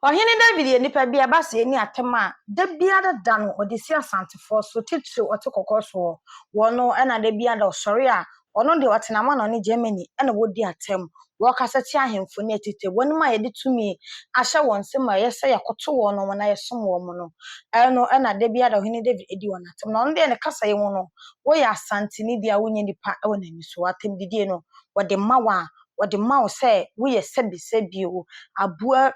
Ohene David nipa bia ba se ni atema da bia da no odisi asantefo so titiri otokokoso wono na da bia da osori a ono de otenama no ne Germany na wodi atem wo kasati ahemfo ne tite wonu ma yede tumi ahye won se ma yese yakoto wono na yesom wo mo no eno na da bia da Ohene David edi won atem no de ne kasa ye no wo ya asanteni bia wonye nipa e wona ni so atem didie no wode mawa wode mawo se wo ye sebi o abua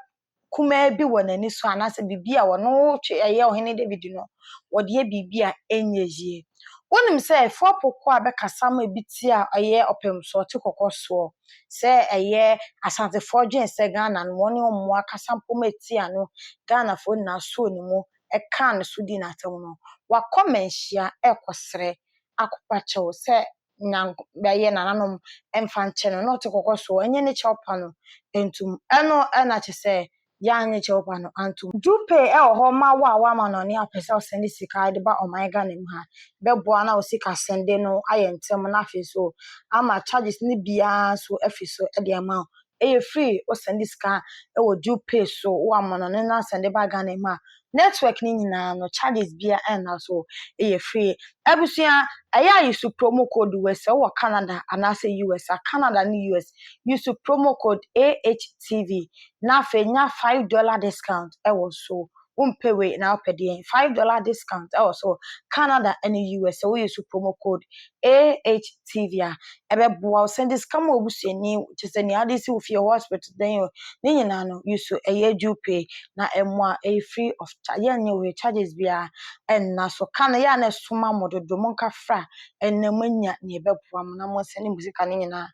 kuma bi wɔ n'ani so anase bibi a wɔno twe ɛyɛ Ohene David no wɔde yɛ bibi a enyezie wonim sɛ fopoko a bɛkasa ma bi ti a ɛyɛ opem so te kokoso sɛ ɛyɛ asantefo dwen sɛ Ghana no wɔne ɔmo akasa mpoma ti ano Ghana fo na so ne mu ɛka ne so di na tem no wakɔmanhyia ɛkɔsrɛ akɔpakyɛw sɛ nyan bɛyɛ nananom ɛmfa nkyɛ no na ɔte kokoso ɛnyɛ ne kyɛwpa no entum ɛno ɛna kyɛ sɛ yang chopa no antum dupe e ho ma wa ma no ne apesa o send sika de ba o my Ghana mu ha bebo na o sika sende no ayentem na afi so ama charges ni bia so afi so e de ma e free o send sika e wo dupe so wa ma no ne na send ba Ghana mu ha network ni nyina no charges bia e na so e free abusua aya use promo code US o Canada and I say US Canada ni US use promo code AHTV na fe nya $5 discount e wo so umpewe na opede $5 discount e wo so Canada and US so we use promo code AHTV ebe boa send this come obusuani chese ni ade si ofie hospital den ni nyina no use eye dupe na emwa e free of charge nya we charges bia en na so kana ya na suma mododo monka fra enamanya na ebe boa na mo send music ni nyina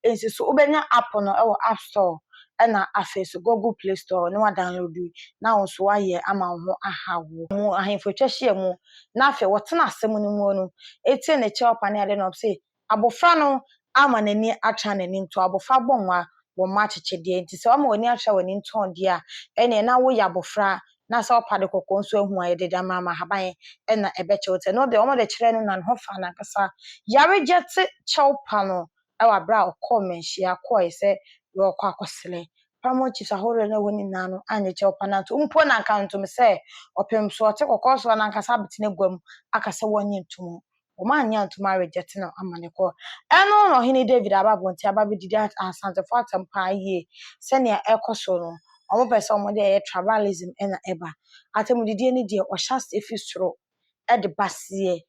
ensi so ubenya app no e wo App Store na afi so Google Play Store no wa download na won so aye ama ho ahawo mu ahemfo twahye mu na afi wotena asem no mu no etie ne cheopa ne ade no say abofra no ama nani atra nani nto abofra bonwa wo ma chechede nti se ama wani atra wani nto de a ene na wo ya abofra na sa opade kokon so ahu aye de mama haban na ebe chewote no de omo de kire no na ho fa na kasa yare jete cheopa no ewa bra o komenhia ko ise yo kwa akosele pamo chief ahore na woni nanu anye cheopa na to mpo na account me se opem so te kokoso na nkasa betine gwam akasa wonye ntumo o ma anya ntuma reject na amane ko eno no Ohene David ababonti ababedidi asante for atampa ye se ne ekoso no omo pese omo de tribalism na eba atemudidi ni de o sha efi soro e de basie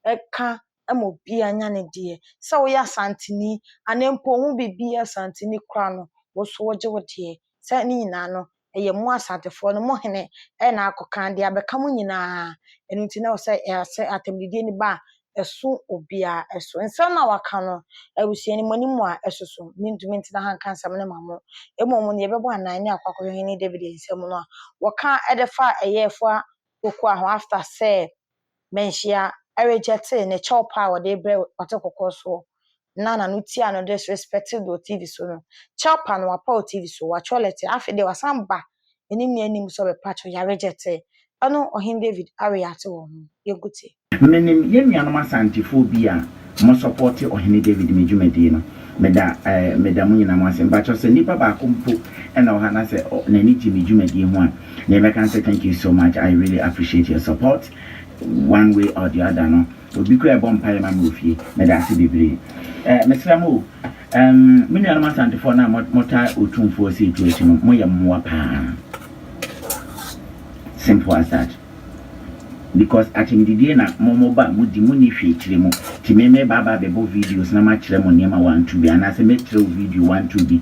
eka emo bia nya ne de se wo ya santini anempo hu bibia santini kra no wo so woje wode se ni nyina no eye mu asantefo no mo hene e na akokan de abeka mu nyina enu nti na wo se atemdidi ni ba eso obia eso ensa na waka no abusia ni manimu a esoso mindumi nti na hanka nsam ne mamo emo ne yebebo anan ne akwakọ Ohene David ensam no a waka edefa eyefo oku aho after say menhia rejected ne chopa wo de bre otokokoso na no tia no disrespected do TV so no chopa no apa TV so wa cholete afide wasamba eni ni anim so be patcho ya rejected ano Ohene David ariate wo ho yeguti menim yenuanom asantifo bi a mo support Ohene David medwumadi no meda mu nyina mo asem ba cho se nipa ba kompo na ohana se nani ji medwumadi ho a na me can say thank you so much. I really appreciate your support one way or the other no obi kura bomb parliament ofie meda ase bibiri mesramo menuanom asantifo na mota otumfo se etu no mo ye mmoa pa simple as that. Because atimdidie na momoba mudi muni hwekire mu ti meme baba bebo videos na ma kire mo niema 1 2 bi ana se me kire video 1 2 bi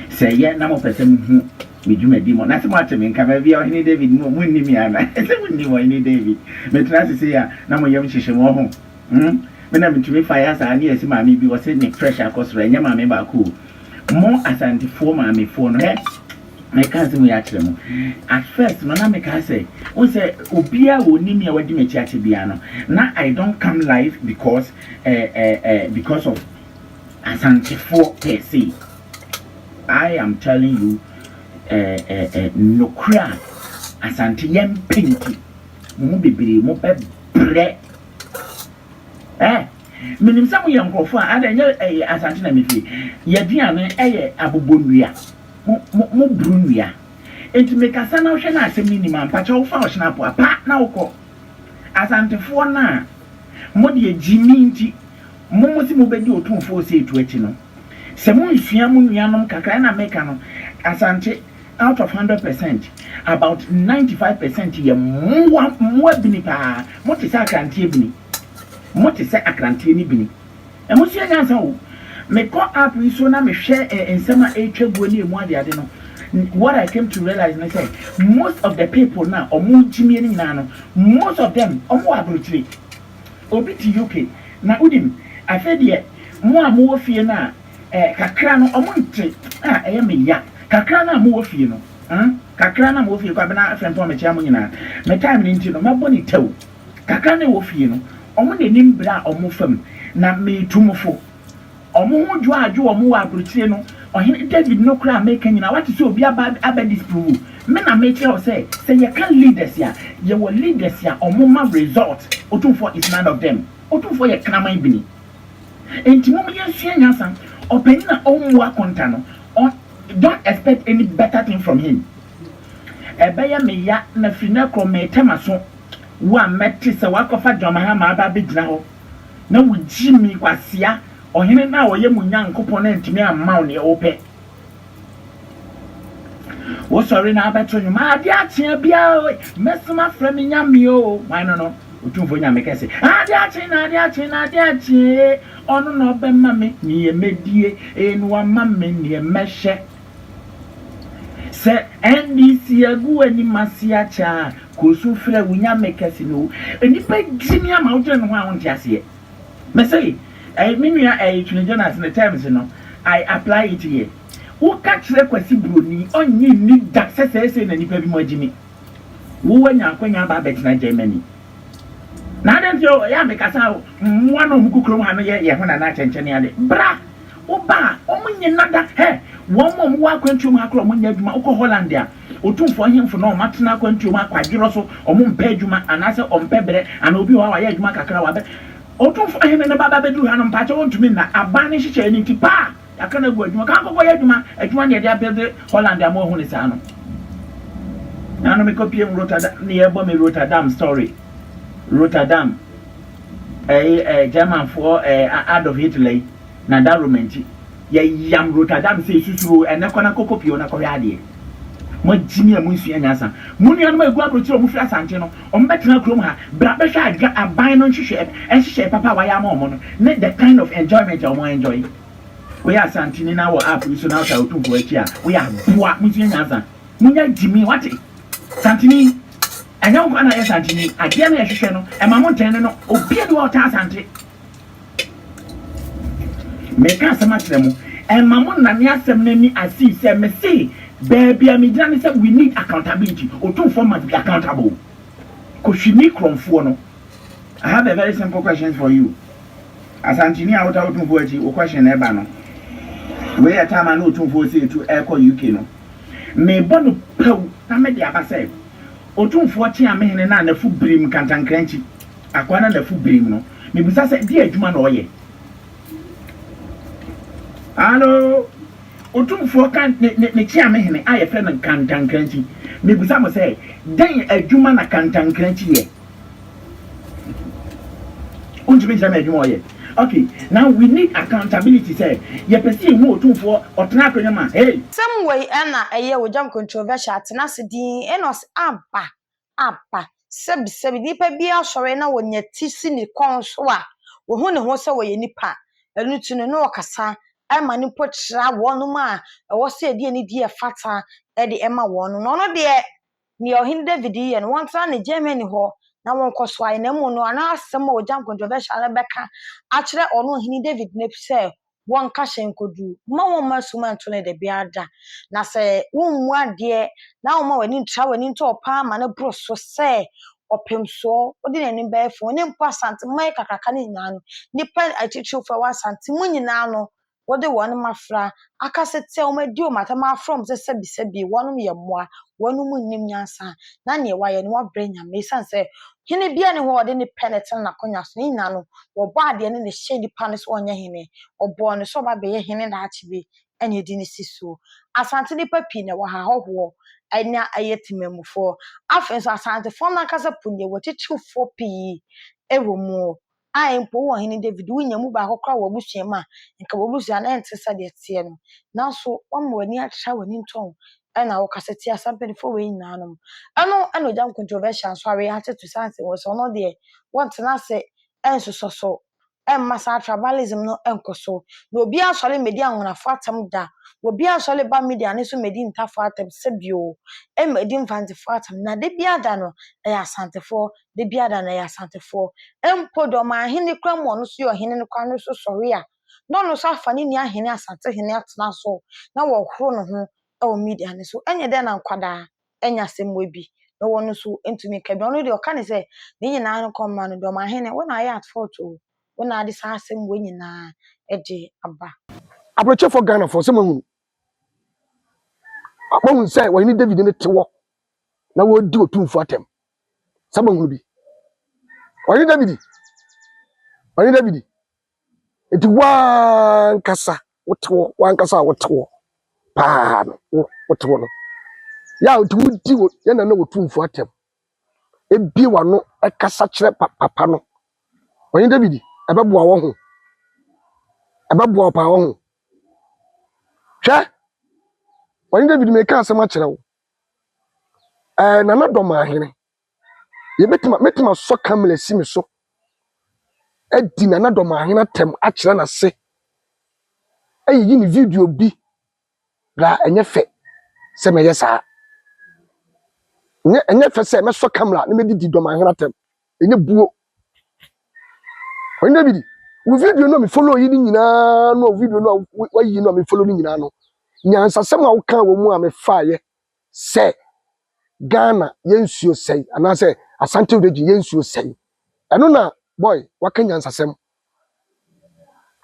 se ye na mo pese mu hu medwumadi mo na se mo ateme nka ba bia Ohene David mo munni mi ana se munni mo Ohene David me trust se ya na mo yem hyehye mo ho me na mitumi fire sa ani esi ma me bi wo se ne pressure akosoro enya ma me ba ko mo asantifo ma me fo no he I can't see me actually. At first, no, I make her say, "We say Obia will need me a wedding mechiati biano." Now I don't come live because of Asante per se. I am telling you, no cry Asante yem pinky. Mo be mo bre. Minim some young crofo. I don't know Asante na me fi. Ye diane abobonua. Mo brunia enti mekasa na hwe na asem ni man pa che wo fa snap apa na wokọ asantefo na mo de jimi nti mo mo si mo bedi otumfo se etu achi no se mo nsua mo nuanom kakra na meka no asante out of 100% about 95% ye mo bini pa mo te sa akrantie bini mo te sa akrantie ni bini e mo sia nyansa wo me ko app so na me hwe ensema etwaguo ni emu ade no. What I came to realize and I say most of the people now most of them abroad obi to UK na udim I said here mo fie na kakra no omonte me ya kakra na mo fie no kakra na mo fie kwa bena friend me chia mo nyina me time ni nti no maboni tew kakra na wo fie no omo de nim bra omo fam na me tumfo omo ho dwo omo abroad no ohin David no kra make nyina what is obi aba disprove me na make you say you can leaders ya you will leaders ya omoma result otumfo is none of them otumfo ye kraman bini enti mo ye sua nyansa opani na omu akonta no don't expect any better thing from him ebeya me ya na frina kro me temaso wa meti se wakofa dwamaha ma aba begina ho na wuji mi kwasia ohene na oye munyankopon na ntimi amma ne ope wo sorry na abeto nyuma ade ache bia mesuma frame nyame o why no otumfo nyame kese ade ache ono no be mame ni emedie enu amame ni emehye se NDC agu ani masiacha kosu frɛ wunyame kese no enipa gimi ama wo no ho a wonte ase me say minua Jonas in the terms I apply it here. Who catch request broni only need that say na nipa bi mo agimi. Wo wanya kwanya ba bet na Germany. Na dem so ya me kasa one of mukukrom ha no ye ho na chenchene ade. Bra wo ba omunye nada he wo mom wo akwantuom ha kro omunye adwuma wo ko Holland a otumfo hemfo na o matena akwantuom akwadwero so omumpa adwuma anase ompa bere ana obi wa ye adwuma kakra wa be otumfo hene ne baba bedu ha no mpache wontumi na abane hyehyɛ ni tipa akana gu adwuma kan kokɔ yɛ adwuma ne de abede Holland am ho ne saa no na no me copy Rotterdam ne yɛbɔ me Rotterdam story Rotterdam German for Adolf Hitler na da romanti yɛ yam Rotterdam se susuro ene kɔna kokopio na kɔhwɛ ade mo jimi a mo nsua nyasa mo nua no egu abrotiro mo fira sanche no o mbetena krom ha bra behwe adwa aban no nhwehwe papa wa ya ma omo no ne the kind of enjoyment o mo enjoy we are santini na wo app so na ta otumfo achi a we are boa mo nsua nyasa mo nya jimi wate santini anya wo na ye santini ade na ye hwehwe no e ma mo ntene no obi ade wo ta sante me ka sama kire mo e ma mo na ne asem na ni asi se me see baby amidran say we need accountability otumfo must be accountable koshini kromfo no I have a very simple question for you as engineer out otumfo achi o question e ba no we ya time na otumfo say to eko UK no me bono pew na me dia ba say otumfo chi amehene na na fu brim kantankranchi akwana na fu brim no me bisa say dia adwuma na oye hello otumfo kan ne chia mehene aye frɛ no kantankranchi me busa mo say dan adwuma na kantankranchi ye unjumi jama adwuma ye okay now we need accountability say ye pesi hu otumfo otena akonya ma hey some way na eye wo jam controversial atena se din enos aba sebi nipa bia sɔre na wonya tisi ni kon so a wo hu ne ho se wo ye nipa enu tu no okasa ama ni potra wonu ma wo se die ni die fata e de ema wonu no no de ni ohin David ye no won tra na Germany ho na won koso ai na mu no ana asem o jam controversial beka a kire ono ohin David ne se won ka hyenkodu ma won masuma nto ne de biada na se wonmu ade na won ma wani ntra wani nto opa ma na bro so se opemso odi na ni befo ne mpa sante mai kakaka ne nyina no nipa atichu fa wa sante mu nyina no wode won mafra akasete o madi o matama from se sebi wonum ye moa wonum nnim nyansa na ne wa ye no wabre nyame sanse hene bia ne ho wode ne penetre na konya so nyina no wo ba ade ne hye nipa ne so onye hene obo ne so ba be ye hene na achibe ɛne di ne si so asante nipa pii na wɔ ha hɔhoɔ ɛna ɛyɛ temamufo afei nso asantefo na kasa punye wɔ kyekyewfo pii ɛwɔ mu a mpo wɔ hene David wonya mu baako kora wɔ busua ma nka wɔ busua na ɛnte sɛ deɛ teɛ no nanso wɔn wani akyerɛ wani ntɔn ɛna wɔkasa ti asampanifo wɔ nyinaa no ɛno ɛna ogya controversial nso awɛ ate to sanse wɔ so no deɛ wɔntena sɛ ɛnsoso so ɛmma saa tribalism no ɛnkɔ so na obi asɔre medi ahonafo atam da obi asɔre ba media ne so medi ntafo atam sɛ bio ɛmedi mfantefo atam na de bia da no ɛyɛ asantefo de bia da no ɛyɛ asantefo ɛmpo dɔ ma ahene kura mu ɔno so yɛ ɔhene no kwa no so sɔre a na ɔno so afa ne ni ahene asante hene atena so na wɔhoro no ho ɛwɔ media ne so ɛnyɛ dɛ na nkwadaa ɛnya asɛm wɔ bi na wɔn so ntumi ka bi ɔno deɛ ɔka ne sɛ ne nyinaa no kɔma no dɔ ma ahene wɔn ayɛ at fault o wɔn ade saa asɛm wɔ nyinaa ɛde aba Approach for Ghana for someone who say when you David in the tower. Now we'll do a 2 for them. Someone will be. When you David, it's one cassa, what one cassa, what pan, what one. Yeah, it would do, and I know 2 for them. It be one no a cassa papano. When you David, a babu power. When you David make us so much now. And another man, you met my so camel see me so. Edi na do ma hena tem a kire na se ayi ni video bi la enye fe se me yesa enye fe se me so camera na me di do ma hena tem enye buo onye bi wo video no me follow yi ni nyina no video no wa yi no me follow ni nyina no nyansa sem a wo kan wo mu a me fa ye se Ghana yensuo sei ana se Asante Region yensuo sei eno na boy waka nyansa sem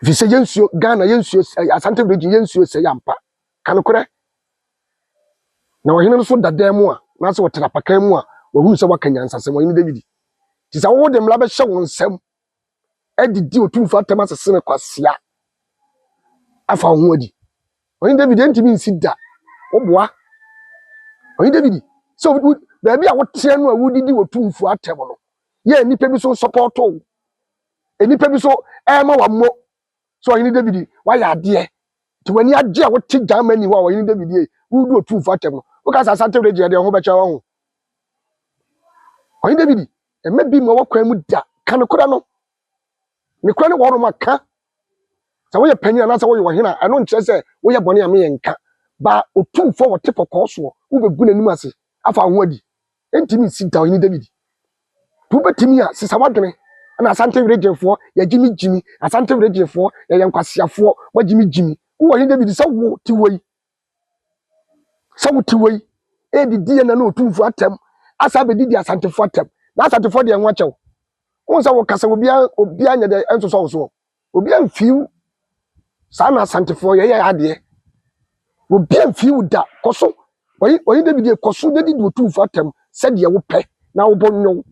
vi se yensuo Ghana yensuo Asante Region yensuo sei ampa kanokore na ohene no so dada mu a na se wotera pakan mu a wahunu se waka nyansa sem ohene David ti sa wo dem la be hye won sem edidi otumfo atam asese ne kwasia afa ho adi ohene David entimi nsida oboa ohene David so baby a wote no a wudidi otumfo atam no ye nipa bi so support o enipa bi so ma wammo so ohene David wa ya ade ti wani agye a wote Germany ho a ohene David e wudu otumfo atam no wo ka Asante Region de ho be kya ho ohene David ema bi mo wakwan mu da kanokora no ne kora ne wo no maka sa wo ye panyin na sa wo ye ohene ano nkyere se wo ye bone ame ye nka ba otumfo wote pokoso wo begu nanim ase afa ho adi entimi sinta ohene David tu betimi a sisa wadwene na Asante Region fo ya jimi Asante Region fo ya yankwasiafo wa jimi wo ohene David sa wo ti woi e didi na otumfo atam asa be didi Asante fo atam na Asante fo de enwa kyew won sa wo kasa obi anya de enso so obi amfiu sa na Asante fo ye ade obi amfiu da koso oyi David e koso de didi otumfo atam se de wo pe na wo bonyo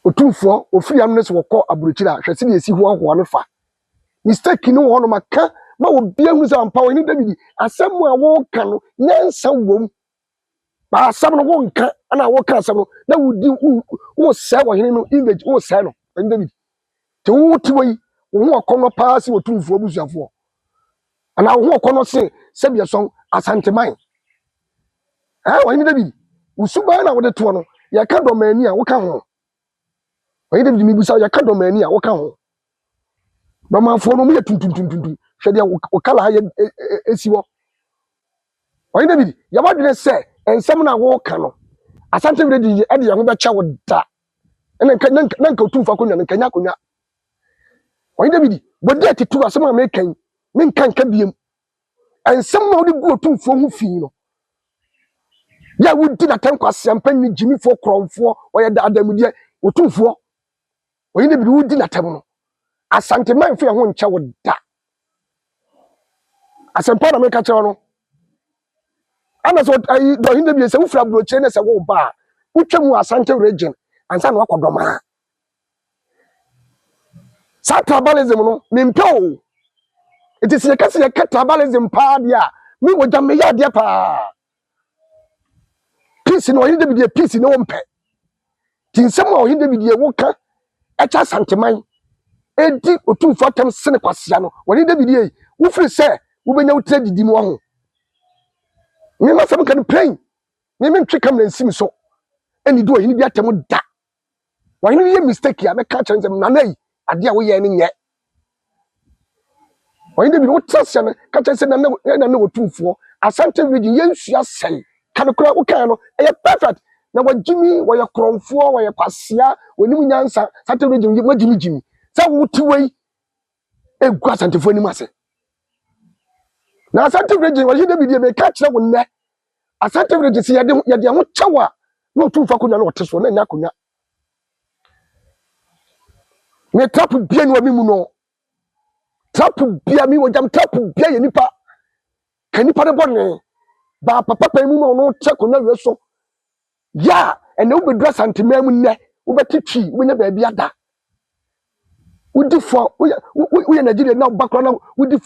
otumfo ofiri am ne se wokọ aburukyira hwese de esi ho no fa mistake ni wo no maka ma obi ahunu se ampa oyi David asem a wo ka no nyansa wom ba asem no wo nka ana wo ka asem no na wudi wo se wo hene no image wo se no oyi David te wo ti woi wo ho no pass otumfo abusuafo ana wo ho no se bia son Asante man oyi David usuba na wo de to no ya ka do mani a wo ka ho oyi David mi busa ya ka do mani a wo ka ho ba manfo no mu ye tuntuntuntuntu hwe de wo kala ha esi wo oyi David ya wadwene se ensem na wo ka no Asante Region e de ya ho be kya wo da nka otumfo akonya nka nya akonya oyi David bodi atitu asem a me kan me nka biem ensem na wo de gu otumfo ho fi no ya wudi na tankwase ampanyi jimifo kromfo oye da adamudie otumfo oyi David wudi na tam no Asante man fi ho ncha wo da asempa na me ka kye no ana so do hin David se wo fra broche ne se wo ba utwam Asante Region ansa na wakodoma sa tribalism no me mpeo It is a case of tribalism pardia. Me wo jam me ya dia pa. Peace no hinde bi peace no mpe. Tin sem o hinde bi wo ka echa santeman. Edi otumfo atam sene kwasia no. Wo hinde bi die wo free say wo benya wo tra didi mu ho. Me ma sam kan plain. Me ntwe kam na nsim so. Eni do hinde bi atam da. Wo hinde ye mistake ya me ka chere nsem na nayi ade a wo ye ne nye. When they be no trust and catch us and no tumfo, Asante region, Yensia say, Kanakura Ukano, a perfect. Now what Jimmy, where your cron for, where your passia, when you answer, Santa region, what Jimmy. So what to way a grass and to masse. Now Santa region, what you be may catch that one there. Asante region, see, Yadia Chawa, no two Fakuna or Tesson and Nakuna. Me trap bien wa mimuno. Trap bia mi wo jam trap bia ye nipa. Kan nipa de bone. Ba papa pa mu no check na we so. Ya, and no be dress antimam ne. Wo betitwi, wo nya ba bia da. Wudi fo, wo Nigeria na background wudi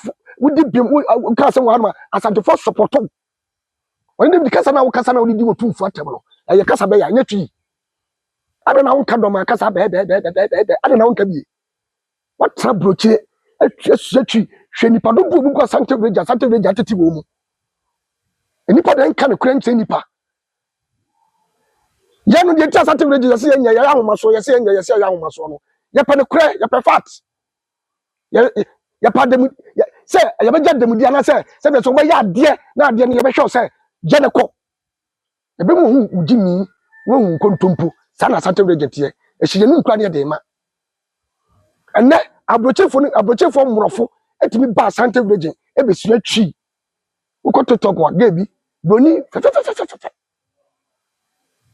bim wo ka se wo ma asante for support. When dem kasa na wo kasa na wo di wo tumfo atem no. E kasa be ya nya twi. Ade na wo ka do ma kasa be ade na wo ka bi. What trouble che atwa hwe nipa do bu ko Santa Bridge ateti wo mu. Nipa den kan kura nche nipa. Ya no de tia Santa Bridge yesi enya ya ahomaso yesi enya yesi ya ahomaso no. Ya pa ne kura ya pa fat. Ya pa dem se ya be jadem dia na se be so be ya ade na ade ne ya be hwe se je ne ko. Ya be mu hu ujimi wo hu kontompo sana Santa Bridge tie. Ehye nu nkura ne de ma. Enne abrochefo murofo etimi ba Santa Bridge e be su atwi. Ukoto top wa gabi broni fe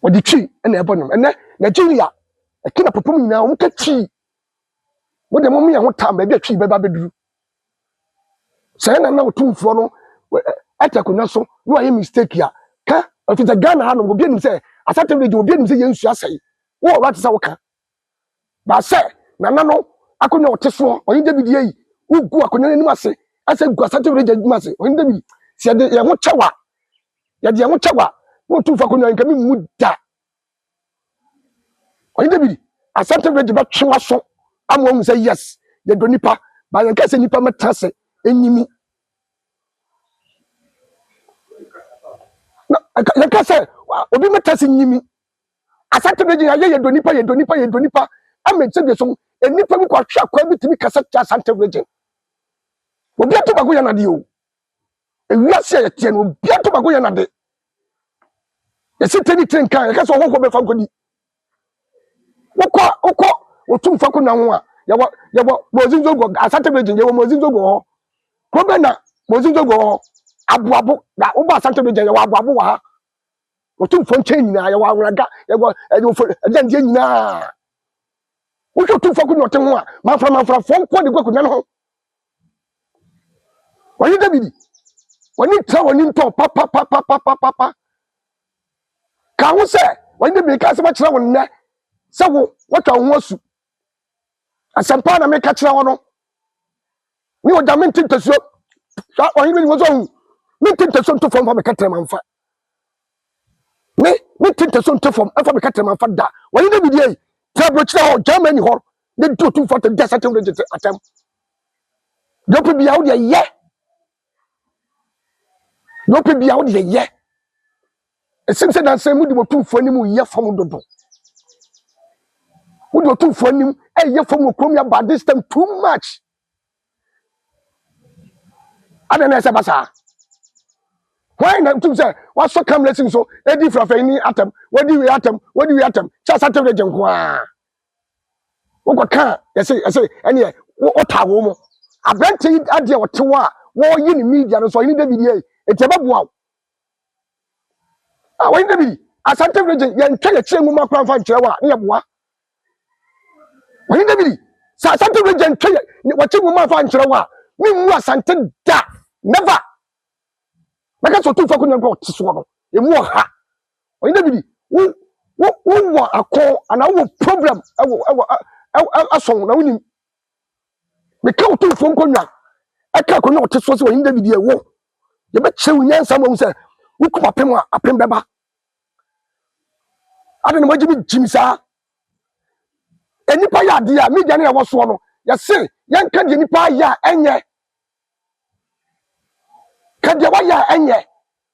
odi twi na ebonum enne Nigeria e kina popom nyina wo ka twi wo de mom ya ho tam ba bi atwi ba beduru say na otumfo no atakonya so no aye mistake ya ka ofita Ghana ha no obi anim say Asante Bridge obi anim say yensu asai wo right say wo ka ba say na no akonya oteso oyin David yi ugu akonya anim ase ase gu Asante Bridge anim ase oyin David si ade ye ho chawa ya de ho chawa wo tumfo akonya nka mi muda oyin David Asante Bridge ba twa so amwo say yes ye do nipa ba yan ka say nipa metase enyimi na yan ka say obi metase enyimi Asante Bridge ya ye do nipa ametse de so enipa bi kwa hwa kwa bitimi kasa cha Asante Bridge obi ato bago ya na de o ewiase ya tie no obi ato bago ya na de ye siteni train kan ya ka so ho be fa nkodi wokọ otumfo ko na ho a ya wo mozinzo go Asante Bridge ye wo mozinzo go ho ko be na mozinzo go ho abuabu da wo ba Asante Bridge ye wo abuabu wa ha otumfo nchen nyina ya wo awraga ye wo agye nyina wo otumfo ko nyote ho a manfra fo nko de gwaku na ho wani David wani tra wani nto pa ka ho se wani David ka se ba kira won ne se wo watwa ho asu asampa na me ka kira wono ni o da menti tesuo sa wani David wo so menti tesuo nto fo me ka tra manfa me tinta so nto fo afa me ka tra manfa da wani David yi tra bro kira ho Germany ho ne do tu fo te da Santa Bridge atam dope bia wo de ye dope bia wo de ye esimse dan se mu di otumfo ni mu ye fam dodo wo di otumfo ni ye fam okrom ya bad this time too much ada na se basa why na tum say wa so come letting so e di fra ni atam wadi we atam cha Santa Bridge nkwa wo kwa ka yese ene wo tawo mo abrante ade o tewa wo yi ni media no so yi David yi etebabua wani David Asante Bridge ye ntwa ye kire nguma kwa mfa nkire wa ne ye boa wani David sa Asante Bridge ntwa ye wachi nguma mfa nkire wa mi mu Asante da never maka so tu fa ko nyanko tiso no e mu ha wani David wo akọ ana wo problem ewo aso na woni me ka tu fo nkonwa aka ko no te so se wo David ye wo ye be che nyansa mo se wo kuma pem a apem beba ade no magimi jimisa enipa ya de a media na ye wo so no ye se yan ka de nipa ya enye ka de wa ya enye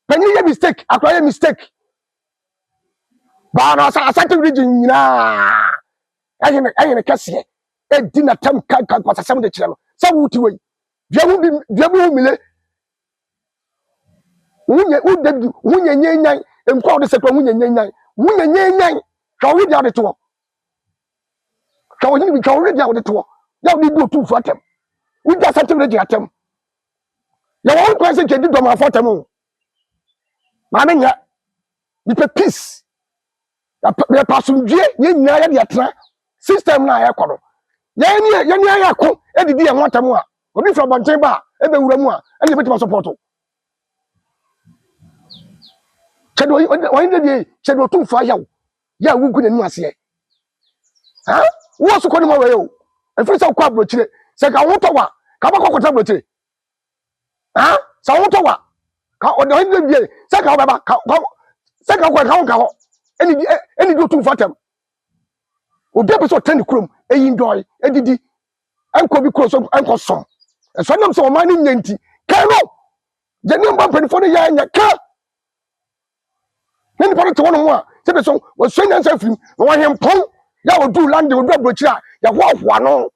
pani ye mistake akwa ye mistake ba na sa asante region nyina ayene kase e di na tam kan kwasasam de kire no sa wuti we biamu mile wunye u David wunye nyenyan enkwa de sekwa wunye nyenyan ka wo dia de to ka wo ni bi ka wo dia de to ya wo di do tu fu atem wu dia asante region atem ya wo kwa se kedi do ma fo atem ma me nya ni pe peace ya pasundue ye nyina ya de atra system na ya kono ye ni ya ko edidi ye hotam a obi from bonten ba e be wura mu a e be tima support chedo wani de chedo tu fa ya wu gu nanu ase ha wo so ko ni mo we o e fi sa kwa brochire se ka wo to wa ka ba kokota brochire ha sa wo to wa ka o de wani de se ka ba ka se ka ka ho eni do tu fa tem obi apeso tani krom eyin doy edidi enko bi kro so enko som so nam so man ni nyanti kano je ni mba panifo no ya nya ka ni pa to no a se be so wo so nyan sa fim no wa hem pon ya wo du land wo du abrochi a ya ho no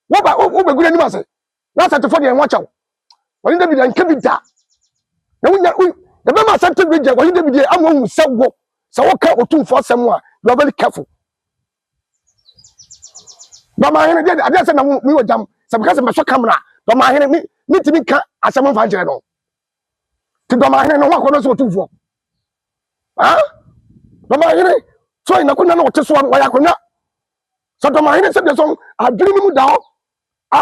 wo be gure ni ma se na sa te fo de en wa chaw woni David en kabi da na wunya da be ma sa te be je woni David e amwo hu sawo sawo ka otu fo asem a you are very careful. Bama hene de ade se na mi wajam sabika se maso camera bama hene mi timi ka asem fa jere no ti bama hene no wa ko no so tufo ha bama hene so ina ko na no te so wa ya ko na so bama hene se de so adwiri mi mu da ho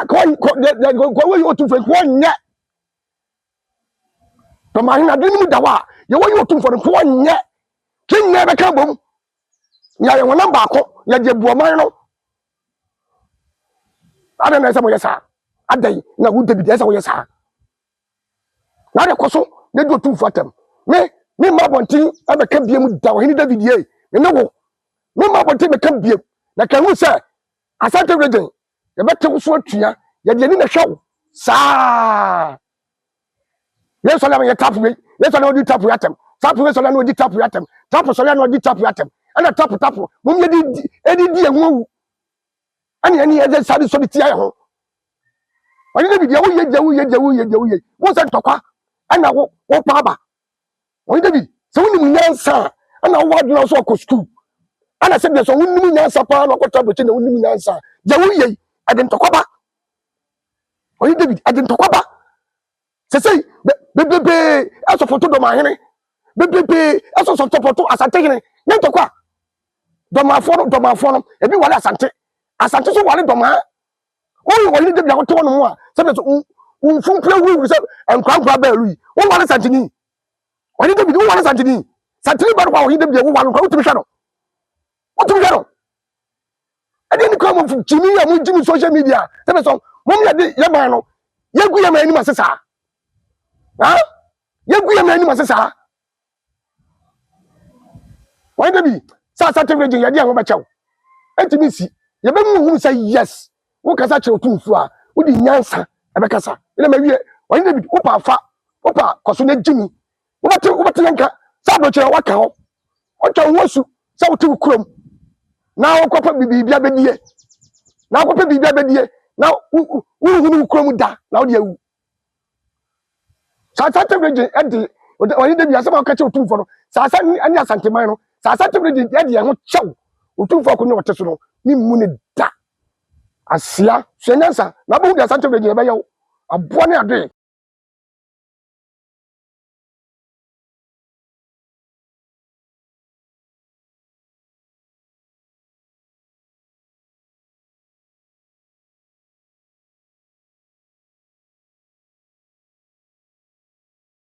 ko we yo tufo ko nya bama hene adwiri mi mu da wa ye we yo tufo ko nya kin ne be ka bom ya ye wona ba ko ya je buoman no ada na samo yesa adai na wu David yesa wo yesa na de koso ne do tu fatam me ma bontin abeka biem da wo hini David ye ne wo me ma bontin be ka biem na kan wu se asante region ye bete wo so atua ye de ni na hwew sa ye so la ye tap we ye so la odi tap yatem tap we so la no odi tap yatem tap so la no odi tap yatem ana tap mum ye di enwu ani ye sabi so bitia ho wani David ya wo ye wo se tokwa ana wo pa ba wani David se woni mu nyansa ana wo aduna so ko school ana se de so woni mu nyansa pa na ko tabo che na woni mu nyansa ja wo ye adin tokwa ba wani David adin tokwa ba se bebe aso foto do ma hene bebe aso so foto asante hene nya tokwa do ma fo no ebi wale asante so wale do ma o wale David akoto no mu a se be so unfumpre wu se enkwankwa ba lu o wale santini wale David o wale santini santini ba kwa o David wo wale kwa utumi hwa no ade ni kwa mo jimi ya mo jimi social media se be so mom ya de ya man no ya gu ya man ni masesa ha ya gu ya man ni masesa wale David sa region ya de an ba chaw etimi si ye be mu hu say yes wo kasa che otumfu a wo di nyansa e be kasa ile ma wie wani David wo pa fa wo pa koso na jimi wo bate yanka sa do chere waka ho o twa wosu sa wo tu krom na wo kopa bibia bedie na wo kopa bibia bedie na wo hunu krom da na wo de awu sa region edi wani David asema ka che otumfu no sa ani asanteman no sa region edi ho chew otumfu ko ne wote so no mi mu ne da asia hwenyansa na bo dia asante region be yew aboa ne ade